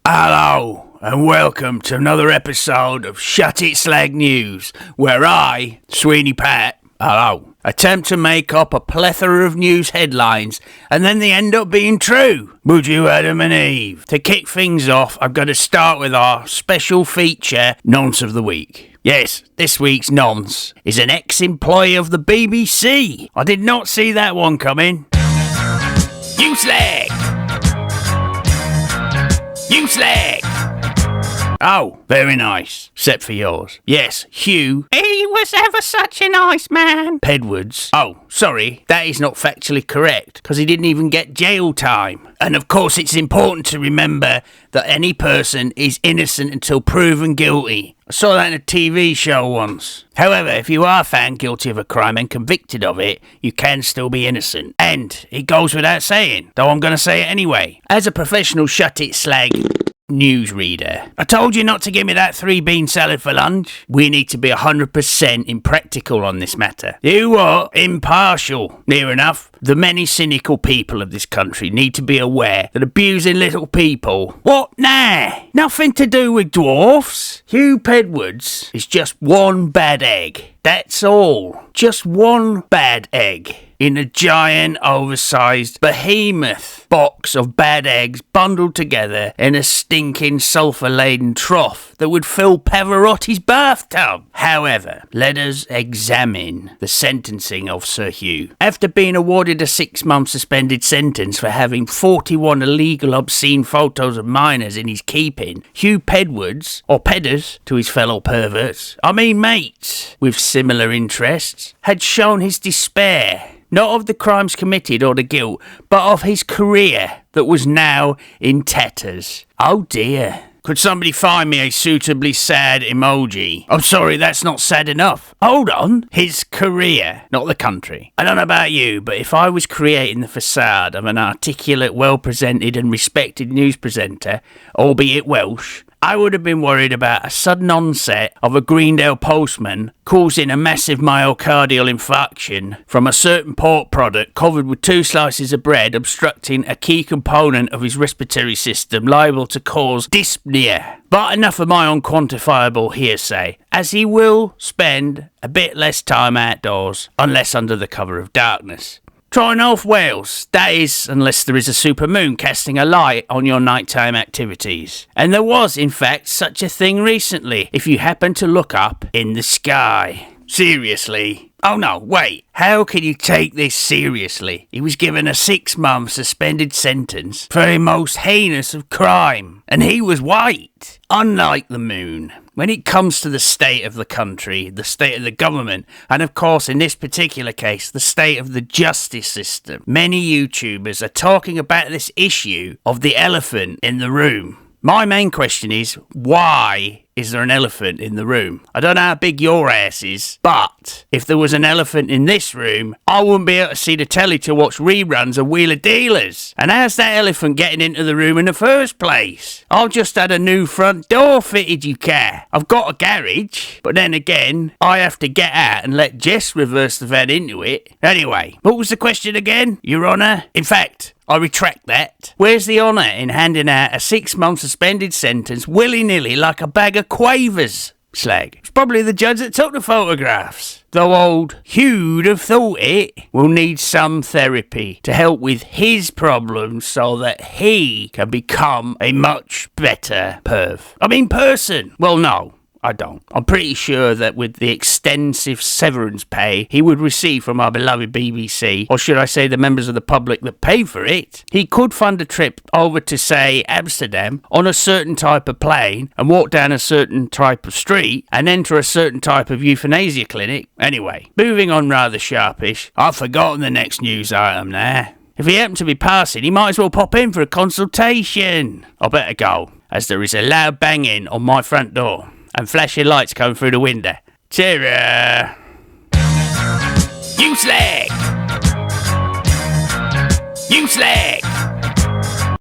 Hello, and welcome to another episode of Shut It Slag News, where I, Sweeney Pat, attempt to make up a plethora of news headlines, and then they end up being true. Would you Adam and Eve? To kick things off, I'm going to start with our special feature, Nonce of the Week. Yes, this week's nonce is an ex-employee of the BBC. I did not see that one coming. You slag! You slag! Oh, very nice. Except for yours. Yes, Hugh. He was ever such a nice man. Pedwards. Oh, sorry, that is not factually correct, because he didn't even get jail time. And of course it's important to remember that any person is innocent until proven guilty. I saw that in a TV show once. However, if you are found guilty of a crime and convicted of it, you can still be innocent. And it goes without saying, though I'm going to say it anyway. As a professional Shut It Slag newsreader, I told you not to give me that 3-bean salad for lunch. We need to be 100% impractical on this matter. You what? Impartial. Near enough. The many cynical people of this country need to be aware that abusing little people... What? Nah. Nothing to do with dwarfs. Hugh Pedwards is just one bad egg. That's all. Just one bad egg in a giant, oversized, behemoth box of bad eggs bundled together in a stinking, sulphur-laden trough that would fill Pavarotti's bathtub. However, let us examine the sentencing of Sir Hugh. After being awarded a 6-month suspended sentence for having 41 illegal, obscene photos of minors in his keeping, Hugh Pedwards, or Pedders to his fellow perverts, mates with similar interests, had shown his despair, not of the crimes committed or the guilt, but of his career that was now in tatters. Oh dear. Could somebody find me a suitably sad emoji? I'm sorry, that's not sad enough. Hold on. His career, not the country. I don't know about you, but if I was creating the facade of an articulate, well-presented and respected news presenter, albeit Welsh, I would have been worried about a sudden onset of a Greendale postman causing a massive myocardial infarction from a certain pork product covered with 2 slices of bread obstructing a key component of his respiratory system liable to cause dyspnea. But enough of my unquantifiable hearsay, as he will spend a bit less time outdoors, unless under the cover of darkness. Try North Wales, that is, unless there is a supermoon casting a light on your nighttime activities. And there was, in fact, such a thing recently, if you happen to look up in the sky. Seriously? Oh no, wait, how can you take this seriously? He was given a 6-month suspended sentence for a most heinous of crime, and he was white. Unlike the moon, when it comes to the state of the country, the state of the government, and of course in this particular case, the state of the justice system, many YouTubers are talking about this issue of the elephant in the room. My main question is, why is there an elephant in the room? I don't know how big your ass is, but if there was an elephant in this room, I wouldn't be able to see the telly to watch reruns of Wheeler Dealers. And how's that elephant getting into the room in the first place? I've just had a new front door fitted, you care. I've got a garage, but then again, I have to get out and let Jess reverse the van into it. Anyway, what was the question again, Your Honour? In fact, I retract that. Where's the honour in handing out a 6-month suspended sentence willy-nilly like a bag of quavers? Slag. It's probably the judge that took the photographs. Though old Hugh'd have thought it will need some therapy to help with his problems so that he can become a much better person. Well, no. I don't. I'm pretty sure that with the extensive severance pay he would receive from our beloved BBC, or should I say the members of the public that pay for it, he could fund a trip over to, say, Amsterdam on a certain type of plane and walk down a certain type of street and enter a certain type of euthanasia clinic. Anyway, moving on rather sharpish, I've forgotten the next news item now. If he happened to be passing, he might as well pop in for a consultation. I better go, as there is a loud banging on my front door and flashing lights coming through the window. Cheerio! You slag! You slag!